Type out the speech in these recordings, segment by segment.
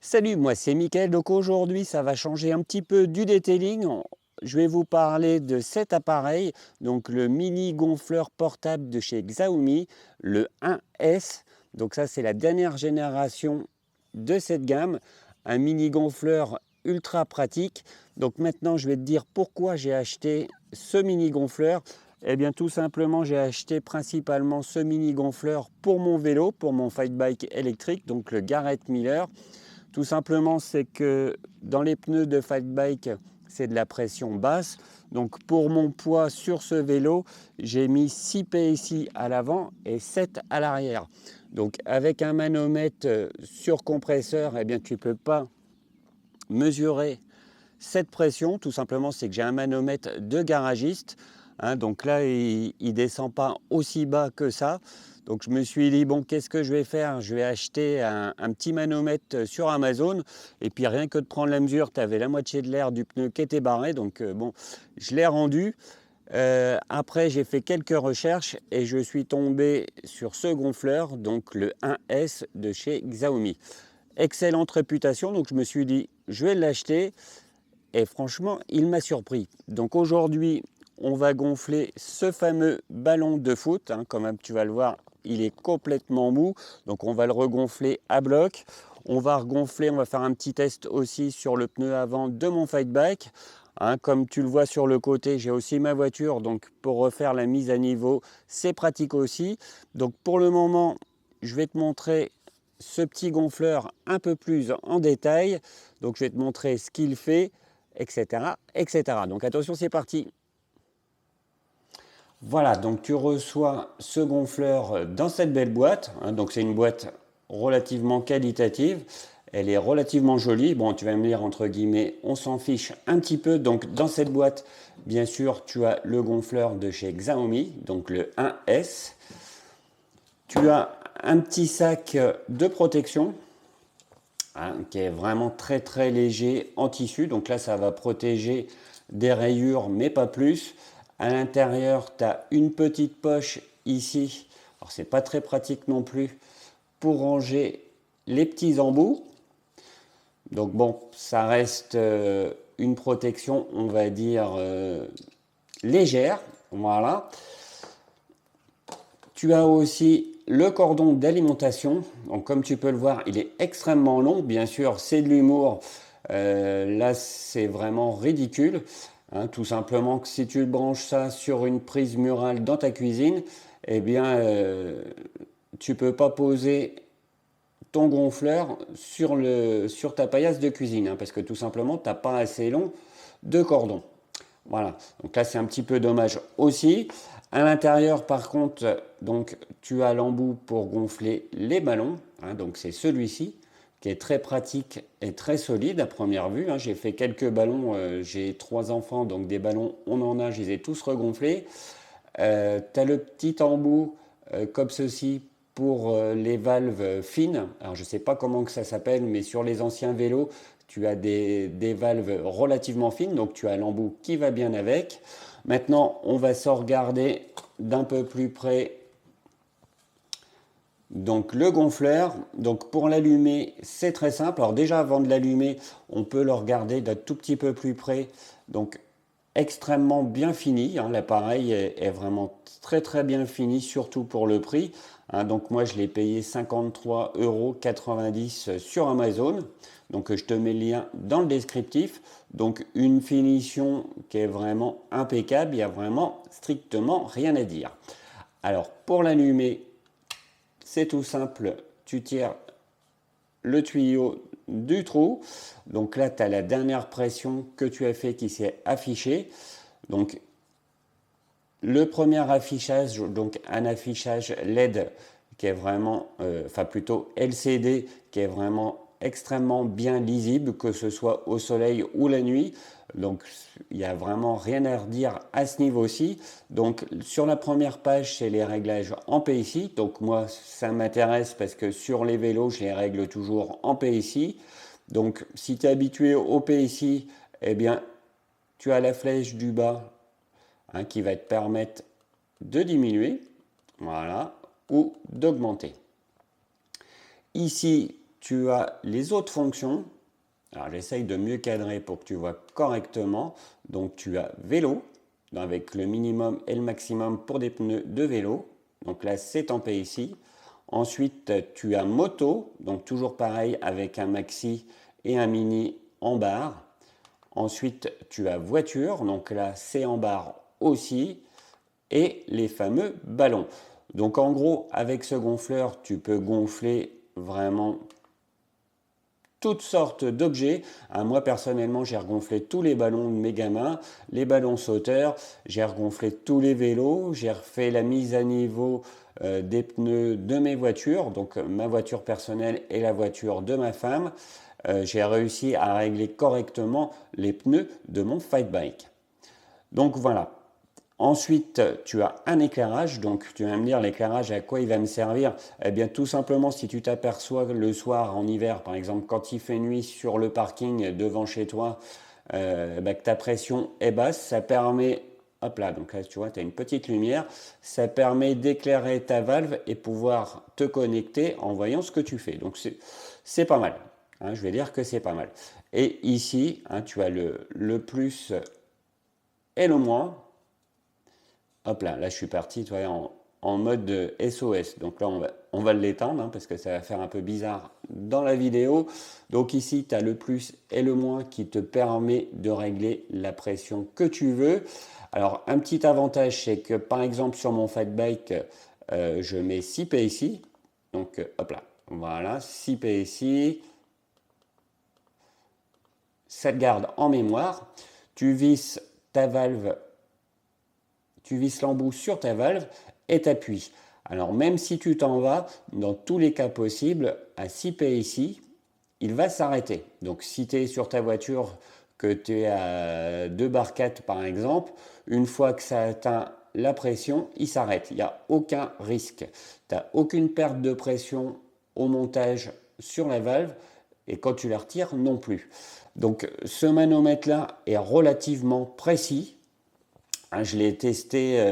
Salut, moi c'est Mickaël. Donc aujourd'hui, ça va changer un petit peu du detailing. Je vais vous parler de cet appareil, donc le mini gonfleur portable de chez Xiaomi, le 1S. Donc ça, c'est la dernière génération de cette gamme. Un mini gonfleur ultra pratique. Donc maintenant, je vais te dire pourquoi j'ai acheté ce mini gonfleur. Eh bien, tout simplement, j'ai acheté principalement ce mini gonfleur pour mon vélo, pour mon fight bike électrique, donc le Garrett Miller. Tout simplement, c'est que dans les pneus de fight bike, c'est de la pression basse. Donc pour mon poids sur ce vélo, j'ai mis 6 PSI à l'avant et 7 à l'arrière. Donc avec un manomètre sur compresseur, eh bien tu ne peux pas mesurer cette pression. Tout simplement, c'est que j'ai un manomètre de garagiste. Donc là, il ne descend pas aussi bas que ça. Donc je me suis dit, bon, qu'est-ce que je vais faire? Je vais acheter un petit manomètre sur Amazon. Et puis rien que de prendre la mesure, tu avais la moitié de l'air du pneu qui était barré. Donc bon, je l'ai rendu. Après, j'ai fait quelques recherches et je suis tombé sur ce gonfleur, donc le 1S de chez Xiaomi. Excellente réputation, donc je me suis dit, je vais l'acheter. Et franchement, il m'a surpris. Donc aujourd'hui, on va gonfler ce fameux ballon de foot. Comme tu vas le voir, il est complètement mou. Donc on va le regonfler à bloc. On va regonfler, on va faire un petit test aussi sur le pneu avant de mon fight bike. Comme tu le vois sur le côté, j'ai aussi ma voiture. Donc pour refaire la mise à niveau, c'est pratique aussi. Donc pour le moment, je vais te montrer ce petit gonfleur un peu plus en détail. Donc je vais te montrer ce qu'il fait, etc., etc. Donc attention, c'est parti. Voilà, donc tu reçois ce gonfleur dans cette belle boîte. Donc c'est une boîte relativement qualitative. Elle est relativement jolie. Bon, tu vas me dire, entre guillemets, on s'en fiche un petit peu. Donc dans cette boîte, bien sûr, tu as le gonfleur de chez Xiaomi, donc le 1S. Tu as un petit sac de protection. Qui est vraiment très très léger en tissu. Donc là, ça va protéger des rayures, mais pas plus. À l'intérieur, tu as une petite poche ici. Alors, c'est pas très pratique non plus pour ranger les petits embouts. Donc bon, ça reste une protection, on va dire, légère. Voilà. Tu as aussi le cordon d'alimentation. Donc comme tu peux le voir, il est extrêmement long. Bien sûr, c'est de l'humour. Là, c'est vraiment ridicule. Tout simplement que si tu branches ça sur une prise murale dans ta cuisine, eh bien, tu ne peux pas poser ton gonfleur sur ta paillasse de cuisine, parce que tout simplement, tu n'as pas assez long de cordon. Voilà, donc là c'est un petit peu dommage aussi. À l'intérieur par contre, donc tu as l'embout pour gonfler les ballons. Donc c'est celui-ci qui est très pratique et très solide à première vue. J'ai fait quelques ballons, j'ai 3 enfants, donc des ballons on en a, je les ai tous regonflés. Tu as le petit embout comme ceci pour les valves fines. Alors je ne sais pas comment que ça s'appelle, mais sur les anciens vélos, tu as des valves relativement fines, donc tu as l'embout qui va bien avec. Maintenant, on va se regarder d'un peu plus près. Donc le gonfleur, donc pour l'allumer, c'est très simple. Alors déjà, avant de l'allumer, on peut le regarder d'un tout petit peu plus près. Donc extrêmement bien fini, l'appareil est vraiment très très bien fini, surtout pour le prix. Donc moi je l'ai payé 53,90 € sur Amazon. Donc je te mets le lien dans le descriptif. Donc une finition qui est vraiment impeccable, il n'y a vraiment strictement rien à dire. Alors pour l'allumer, c'est tout simple, tu tires le tuyau du trou. Donc là, tu as la dernière pression que tu as fait qui s'est affichée. Donc le premier affichage, donc un affichage LED qui est vraiment, enfin plutôt LCD, qui est vraiment extrêmement bien lisible, que ce soit au soleil ou la nuit. Donc il n'y a vraiment rien à redire à ce niveau-ci. Donc sur la première page, c'est les réglages en PSI. Donc moi, ça m'intéresse parce que sur les vélos, je les règle toujours en PSI. Donc si tu es habitué au PSI, eh bien tu as la flèche du bas hein, qui va te permettre de diminuer, voilà, ou d'augmenter. Ici, tu as les autres fonctions. Alors, j'essaye de mieux cadrer pour que tu vois correctement. Donc, tu as vélo, avec le minimum et le maximum pour des pneus de vélo. Donc là, c'est tempé ici. Ensuite, tu as moto, donc toujours pareil avec un maxi et un mini en barre. Ensuite, tu as voiture, donc là, c'est en barre aussi. Et les fameux ballons. Donc en gros, avec ce gonfleur, tu peux gonfler vraiment toutes sortes d'objets. Moi, personnellement, j'ai regonflé tous les ballons de mes gamins, les ballons sauteurs, j'ai regonflé tous les vélos, j'ai refait la mise à niveau des pneus de mes voitures, donc ma voiture personnelle et la voiture de ma femme. J'ai réussi à régler correctement les pneus de mon fight bike. Donc voilà. Ensuite, tu as un éclairage, donc tu vas me dire l'éclairage à quoi il va me servir? Eh bien tout simplement si tu t'aperçois le soir en hiver, par exemple quand il fait nuit sur le parking devant chez toi, que ta pression est basse, ça permet, hop là, donc là tu vois, tu as une petite lumière, ça permet d'éclairer ta valve et pouvoir te connecter en voyant ce que tu fais. Donc c'est pas mal, hein, je vais dire que c'est pas mal. Et ici, hein, tu as le plus et le moins. Hop là, je suis parti en mode SOS. Donc là, on va l'éteindre hein, parce que ça va faire un peu bizarre dans la vidéo. Donc ici, tu as le plus et le moins qui te permet de régler la pression que tu veux. Alors, un petit avantage, c'est que par exemple, sur mon fat bike, je mets 6 PSI. Donc, hop là, voilà, 6 PSI. Ça te garde en mémoire. Tu visses ta valve. Tu visses l'embout sur ta valve et t'appuies. Alors même si tu t'en vas, dans tous les cas possibles, à 6 PSI, il va s'arrêter. Donc si tu es sur ta voiture, que tu es à 2 bar 4 par exemple, une fois que ça atteint la pression, il s'arrête. Il n'y a aucun risque. Tu n'as aucune perte de pression au montage sur la valve et quand tu la retires non plus. Donc ce manomètre-là est relativement précis. Je l'ai testé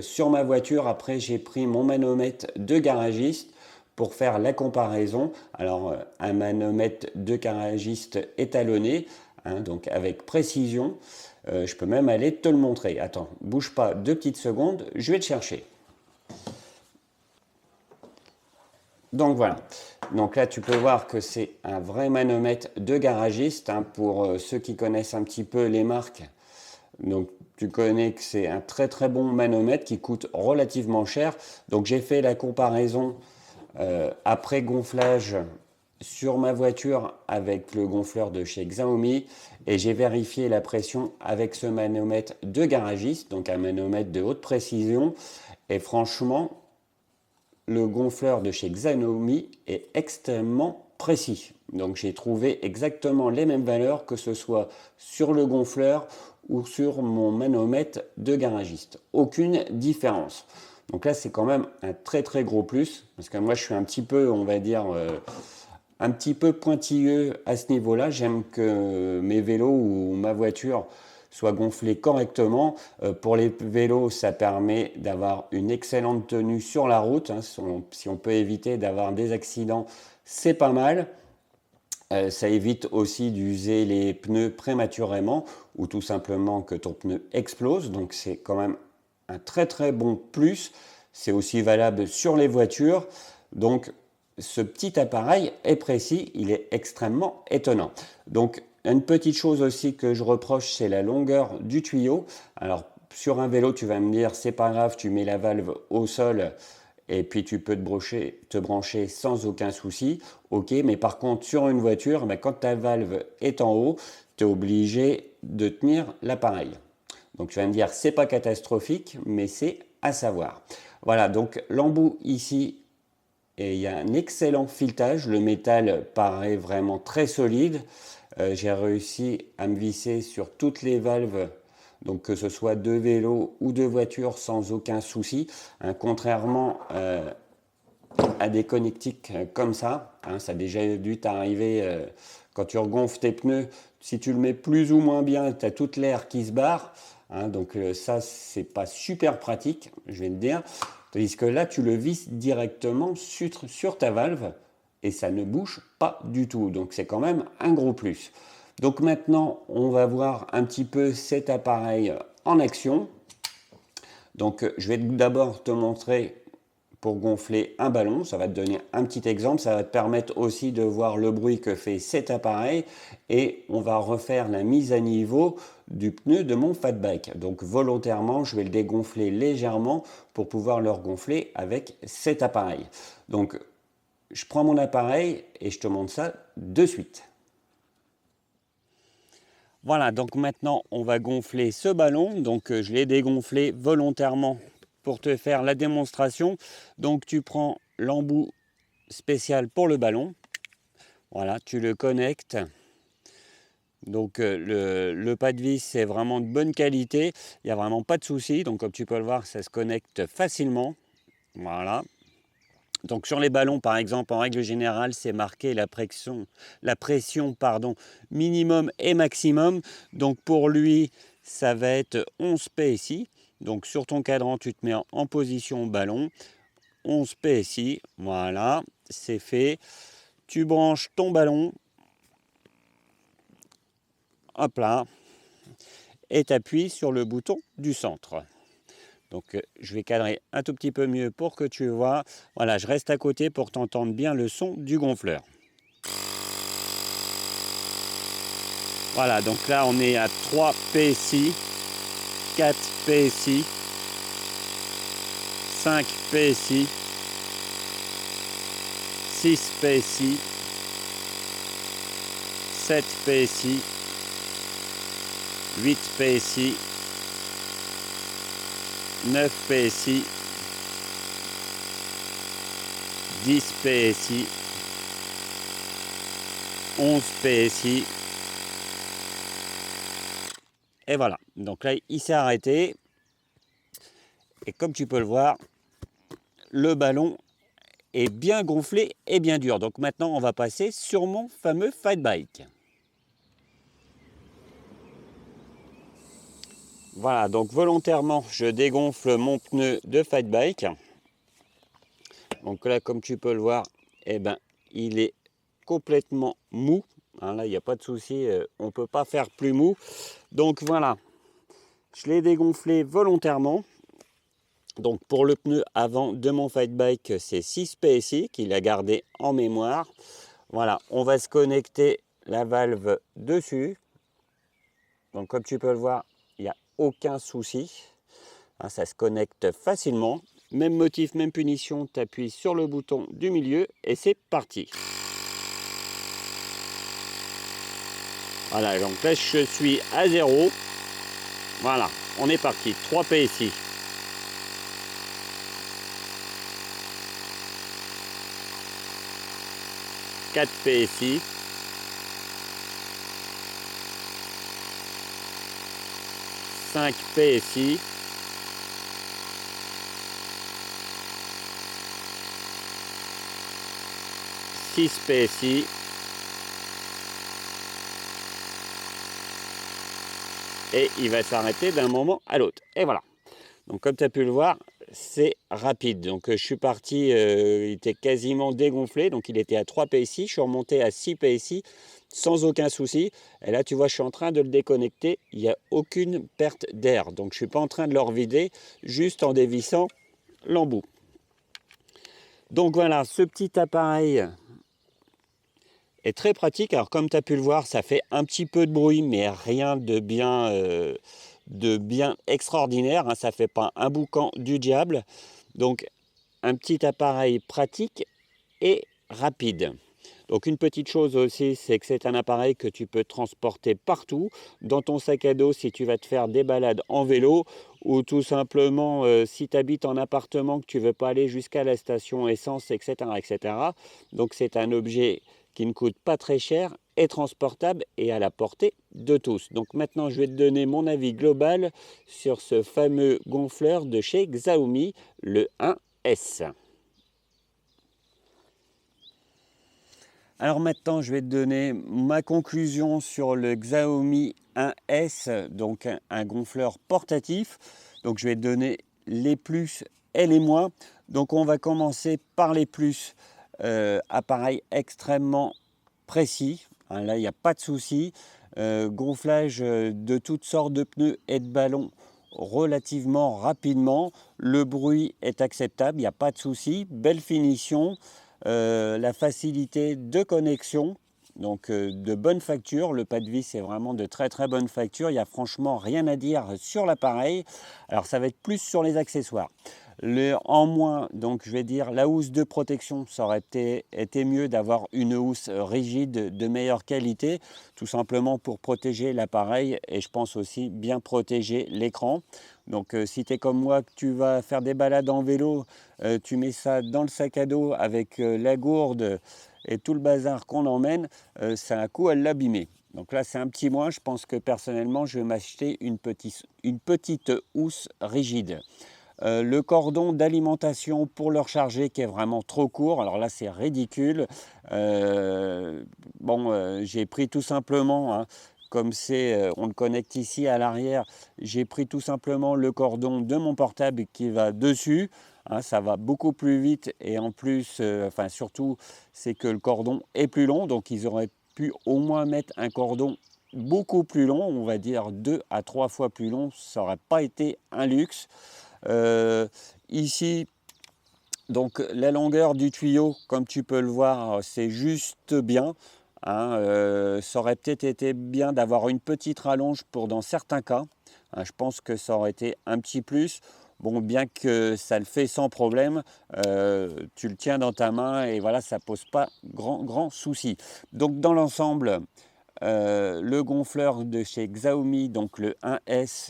sur ma voiture. Après, j'ai pris mon manomètre de garagiste pour faire la comparaison. Alors, un manomètre de garagiste étalonné, hein, donc avec précision. Je peux même aller te le montrer. Attends, bouge pas 2 petites secondes, je vais te chercher. Donc voilà. Donc là, tu peux voir que c'est un vrai manomètre de garagiste. Hein, pour ceux qui connaissent un petit peu les marques. Donc, tu connais que c'est un très très bon manomètre qui coûte relativement cher. Donc, j'ai fait la comparaison après gonflage sur ma voiture avec le gonfleur de chez Xiaomi et j'ai vérifié la pression avec ce manomètre de garagiste, donc un manomètre de haute précision. Et franchement, le gonfleur de chez Xiaomi est extrêmement précis. Donc j'ai trouvé exactement les mêmes valeurs que ce soit sur le gonfleur ou sur mon manomètre de garagiste. Aucune différence. Donc là c'est quand même un très très gros plus parce que moi je suis un petit peu, on va dire, un petit peu pointilleux à ce niveau-là. J'aime que mes vélos ou ma voiture soit gonflé correctement. Pour les vélos, ça permet d'avoir une excellente tenue sur la route. Hein. Si on peut éviter d'avoir des accidents, c'est pas mal. Ça évite aussi d'user les pneus prématurément ou tout simplement que ton pneu explose. Donc c'est quand même un très très bon plus. C'est aussi valable sur les voitures. Donc ce petit appareil est précis, il est extrêmement étonnant. Donc une petite chose aussi que je reproche, c'est la longueur du tuyau. Alors sur un vélo, tu vas me dire, c'est pas grave, tu mets la valve au sol et puis tu peux te brancher sans aucun souci. Ok, mais par contre sur une voiture, quand ta valve est en haut, tu es obligé de tenir l'appareil. Donc tu vas me dire, c'est pas catastrophique, mais c'est à savoir. Voilà, donc l'embout ici, et il y a un excellent filetage. Le métal paraît vraiment très solide. J'ai réussi à me visser sur toutes les valves, donc que ce soit de vélo ou de voiture, sans aucun souci. Hein, contrairement à des connectiques comme ça. Hein, ça a déjà dû t'arriver quand tu regonfles tes pneus. Si tu le mets plus ou moins bien, tu as toute l'air qui se barre. Hein, donc ça, c'est pas super pratique, je vais te dire. Tandis que là, tu le visses directement sur ta valve et ça ne bouge pas du tout. Donc c'est quand même un gros plus. Donc maintenant, on va voir un petit peu cet appareil en action. Donc je vais d'abord te montrer pour gonfler un ballon. Ça va te donner un petit exemple. Ça va te permettre aussi de voir le bruit que fait cet appareil. Et on va refaire la mise à niveau du pneu de mon fat bike. Donc volontairement, je vais le dégonfler légèrement pour pouvoir le regonfler avec cet appareil. Donc je prends mon appareil et je te montre ça de suite. Voilà, donc maintenant on va gonfler ce ballon. Donc je l'ai dégonflé volontairement pour te faire la démonstration. Donc tu prends l'embout spécial pour le ballon. Voilà, tu le connectes. Donc le pas de vis c'est vraiment de bonne qualité. Il n'y a vraiment pas de souci. Donc comme tu peux le voir, ça se connecte facilement. Voilà. Donc sur les ballons, par exemple, en règle générale, c'est marqué la pression minimum et maximum. Donc pour lui, ça va être 11 PSI. Donc sur ton cadran, tu te mets en position ballon. 11 PSI, voilà, c'est fait. Tu branches ton ballon. Hop là. Et tu appuies sur le bouton du centre. Donc je vais cadrer un tout petit peu mieux pour que tu vois. Voilà, je reste à côté pour t'entendre bien le son du gonfleur. Voilà, donc là on est à 3 PSI, 4 PSI, 5 PSI, 6 PSI, 7 PSI, 8 PSI, 9 PSI, 10 PSI, 11 PSI. Et voilà, donc là il s'est arrêté. Et comme tu peux le voir, le ballon est bien gonflé et bien dur. Donc maintenant on va passer sur mon fameux fat bike. Voilà, donc volontairement je dégonfle mon pneu de fat bike. Donc là comme tu peux le voir, eh ben, il est complètement mou. Hein, là il n'y a pas de souci, on ne peut pas faire plus mou. Donc voilà, je l'ai dégonflé volontairement. Donc pour le pneu avant de mon fat bike, c'est 6 PSI qu'il a gardé en mémoire. Voilà, on va se connecter la valve dessus. Donc comme tu peux le voir, il n'y a aucun souci. Hein, ça se connecte facilement. Même motif, même punition, tu appuies sur le bouton du milieu et c'est parti. Voilà, donc là je suis à 0. Voilà, on est parti, 3 PSI. 4 PSI. 5 PSI. 6 PSI. Et il va s'arrêter d'un moment à l'autre. Et voilà. Donc comme tu as pu le voir, c'est rapide. Donc je suis parti, il était quasiment dégonflé. Donc il était à 3 PSI. Je suis remonté à 6 PSI sans aucun souci. Et là, tu vois, je suis en train de le déconnecter. Il n'y a aucune perte d'air. Donc je ne suis pas en train de le revider, juste en dévissant l'embout. Donc voilà, ce petit appareil est très pratique. Alors comme tu as pu le voir, ça fait un petit peu de bruit, mais rien de bien extraordinaire. Hein. Ça ne fait pas un boucan du diable. Donc un petit appareil pratique et rapide. Donc une petite chose aussi, c'est que c'est un appareil que tu peux transporter partout, dans ton sac à dos si tu vas te faire des balades en vélo, ou tout simplement si tu habites en appartement, que tu ne veux pas aller jusqu'à la station essence, etc. etc. Donc c'est un objet qui ne coûte pas très cher, est transportable et à la portée de tous. Donc maintenant je vais te donner mon avis global sur ce fameux gonfleur de chez Xiaomi, le 1S. Alors maintenant, je vais te donner ma conclusion sur le Xiaomi 1S, donc un gonfleur portatif. Donc je vais te donner les plus et les moins. Donc on va commencer par les plus. Appareil extrêmement précis, hein, là il n'y a pas de souci. Gonflage de toutes sortes de pneus et de ballons relativement rapidement. Le bruit est acceptable, il n'y a pas de souci. Belle finition. La facilité de connexion, donc de bonne facture. Le pas de vis est vraiment de très très bonne facture. Il n'y a franchement rien à dire sur l'appareil. Alors ça va être plus sur les accessoires. En moins, donc je vais dire la housse de protection, ça aurait été mieux d'avoir une housse rigide de meilleure qualité, tout simplement pour protéger l'appareil et je pense aussi bien protéger l'écran. Donc si tu es comme moi, que tu vas faire des balades en vélo, tu mets ça dans le sac à dos avec la gourde et tout le bazar qu'on emmène, ça a un coup à l'abîmer. Donc là c'est un petit moins, je pense que personnellement je vais m'acheter une petite housse rigide. Le cordon d'alimentation pour le recharger qui est vraiment trop court, alors là c'est ridicule. J'ai pris tout simplement, hein, comme on le connecte ici à l'arrière, j'ai pris tout simplement le cordon de mon portable qui va dessus. Hein, ça va beaucoup plus vite et en plus, surtout, c'est que le cordon est plus long, donc ils auraient pu au moins mettre un cordon beaucoup plus long, on va dire 2 à 3 fois plus long, ça n'aurait pas été un luxe. Ici, donc la longueur du tuyau, comme tu peux le voir, c'est juste bien. Hein, ça aurait peut-être été bien d'avoir une petite rallonge pour dans certains cas. Hein, je pense que ça aurait été un petit plus. Bon, bien que ça le fait sans problème, tu le tiens dans ta main et voilà, ça pose pas grand souci. Donc dans l'ensemble, le gonfleur de chez Xiaomi, donc le 1S,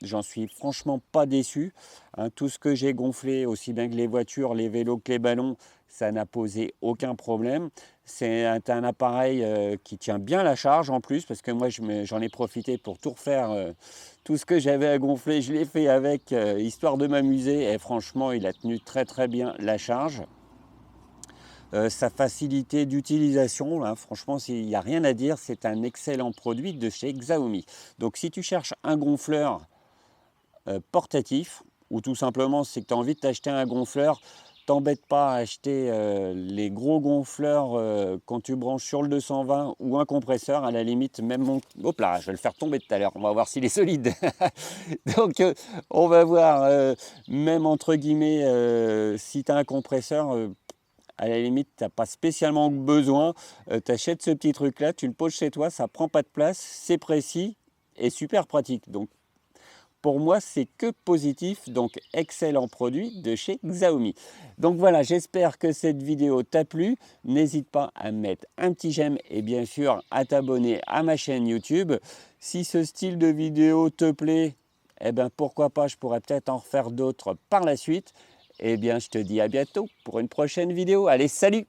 j'en suis franchement pas déçu. Hein, tout ce que j'ai gonflé, aussi bien que les voitures, les vélos, que les ballons, ça n'a posé aucun problème. C'est un appareil qui tient bien la charge en plus, parce que moi j'en ai profité pour tout refaire. Tout ce que j'avais à gonfler, je l'ai fait avec, histoire de m'amuser. Et franchement, il a tenu très très bien la charge. Sa facilité d'utilisation, hein, franchement, il n'y a rien à dire. C'est un excellent produit de chez Xiaomi. Donc si tu cherches un gonfleur portatif, ou tout simplement c'est que tu as envie de t'acheter un gonfleur, t'embête pas à acheter les gros gonfleurs quand tu branches sur le 220 ou un compresseur, à la limite même hop là, je vais le faire tomber tout à l'heure, on va voir s'il est solide. Donc on va voir, même entre guillemets, si tu as un compresseur, à la limite, tu n'as pas spécialement besoin, tu achètes ce petit truc là, tu le poses chez toi, ça prend pas de place, c'est précis et super pratique. Donc pour moi, c'est que positif, donc excellent produit de chez Xiaomi. Donc voilà, j'espère que cette vidéo t'a plu. N'hésite pas à mettre un petit j'aime et bien sûr à t'abonner à ma chaîne YouTube. Si ce style de vidéo te plaît, eh bien pourquoi pas, je pourrais peut-être en refaire d'autres par la suite. Eh bien, je te dis à bientôt pour une prochaine vidéo. Allez, salut!